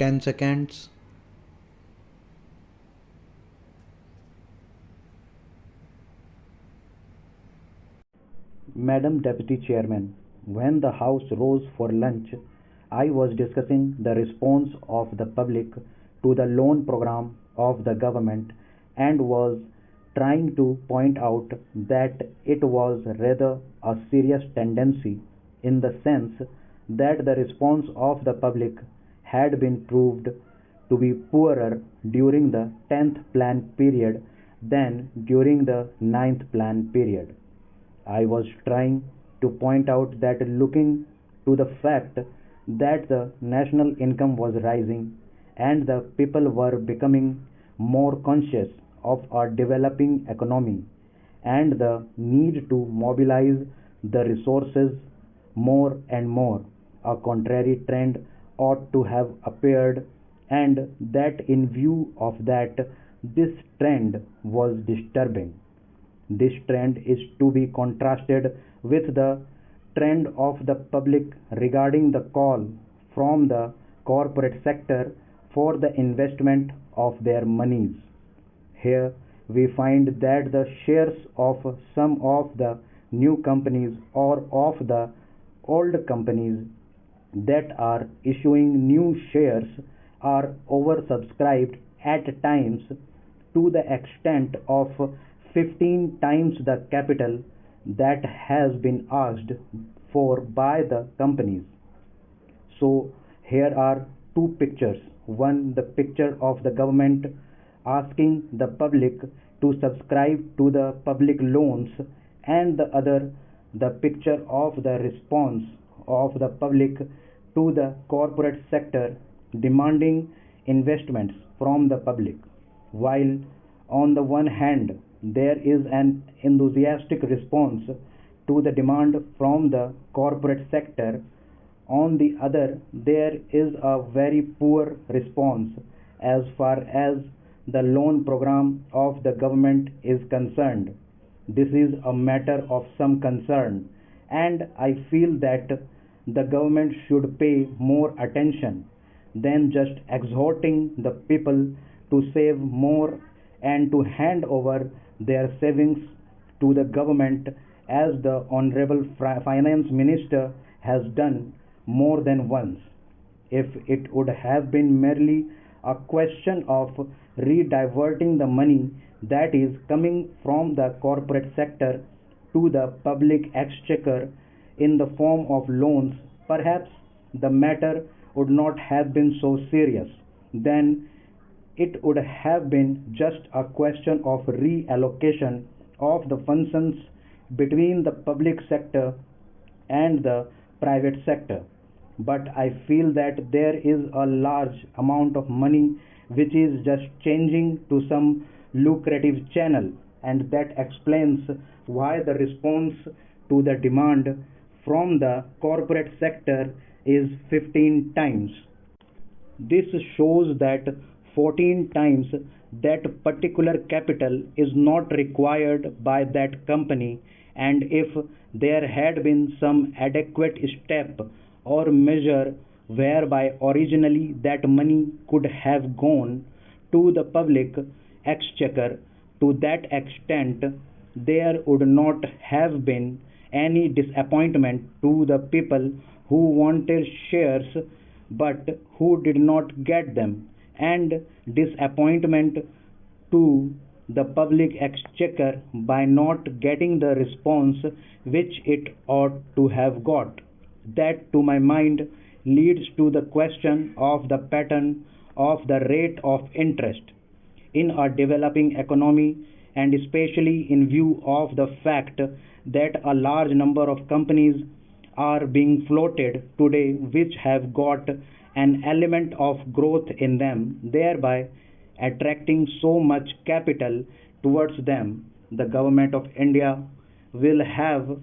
10 seconds. Madam Deputy Chairman, when the House rose for lunch, I was discussing the response of the public to the loan program of the government and was trying to point out that it was rather a serious tendency in the sense that the response of the public had been proved to be poorer during the 10th plan period than during the 9th plan period. I was trying to point out that looking to the fact that the national income was rising and the people were becoming more conscious of our developing economy and the need to mobilize the resources more and more, a contrary trend ought to have appeared, and that in view of that, this trend was disturbing. This trend is to be contrasted with the trend of the public regarding the call from the corporate sector for the investment of their monies. Here we find that the shares of some of the new companies or of the old companies that are issuing new shares are oversubscribed at times to the extent of 15 times the capital that has been asked for by the companies. So here are two pictures. One, the picture of the government asking the public to subscribe to the public loans, and the other, the picture of the response of the public to the corporate sector demanding investments from the public. While on the one hand there is an enthusiastic response to the demand from the corporate sector, on the other there is a very poor response as far as the loan program of the government is concerned. This is a matter of some concern, and I feel that the government should pay more attention than just exhorting the people to save more and to hand over their savings to the government, as the Honorable Finance Minister has done more than once. If it would have been merely a question of rediverting the money that is coming from the corporate sector to the public exchequer in the form of loans, perhaps the matter would not have been so serious. Then it would have been just a question of reallocation of the functions between the public sector and the private sector. But I feel that there is a large amount of money which is just changing to some lucrative channel, and that explains why the response to the demand from the corporate sector is 15 times. This shows that 14 times that particular capital is not required by that company, and if there had been some adequate step or measure whereby originally that money could have gone to the public exchequer to that extent, there would not have been any disappointment to the people who wanted shares but who did not get them, and disappointment to the public exchequer by not getting the response which it ought to have got. That, to my mind, leads to the question of the pattern of the rate of interest in a developing economy, and especially in view of the fact that a large number of companies are being floated today which have got an element of growth in them, thereby attracting so much capital towards them. The government of India will have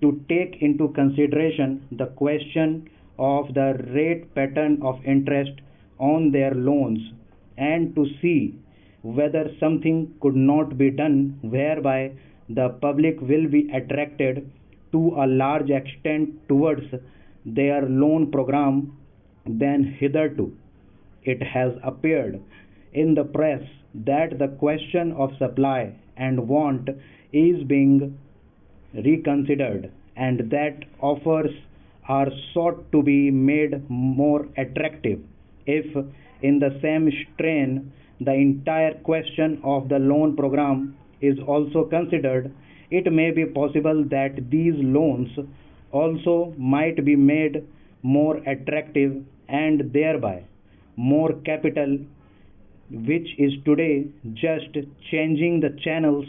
to take into consideration the question of the rate pattern of interest on their loans, and to see whether something could not be done whereby the public will be attracted to a large extent towards their loan program than hitherto. it has appeared in the press that the question of supply and want is being reconsidered and that offers are sought to be made more attractive. If, in the same strain, the entire question of the loan program is also considered, it may be possible that these loans also might be made more attractive and thereby more capital, which is today just changing the channels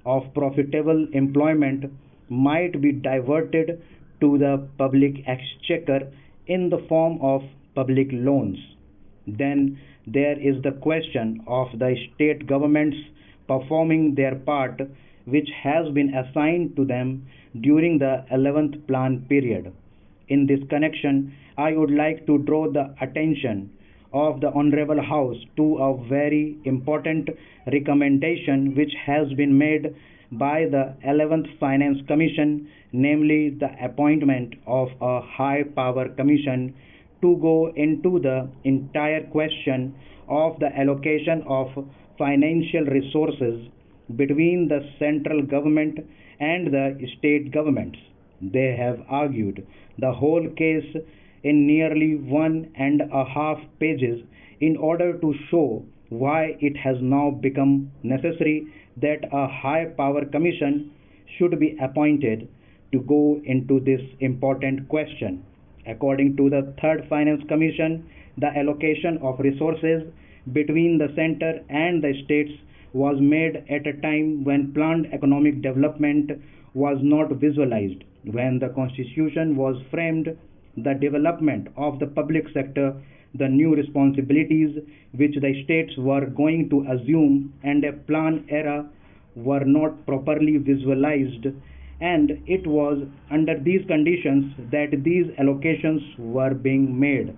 of profitable employment, might be diverted to the public exchequer in the form of public loans. Then there is the question of the state governments performing their part, which has been assigned to them during the 11th plan period. In this connection, I would like to draw the attention of the Honorable House to a very important recommendation which has been made by the 11th Finance Commission, namely the appointment of a high power commission to go into the entire question of the allocation of financial resources between the central government and the state governments. They have argued the whole case in nearly 1.5 pages in order to show why it has now become necessary that a high power commission should be appointed to go into this important question. According to the Third Finance Commission, the allocation of resources between the center and the states was made at a time when planned economic development was not visualized. When the Constitution was framed, the development of the public sector, the new responsibilities which the states were going to assume, and a plan era were not properly visualized, and it was under these conditions that these allocations were being made.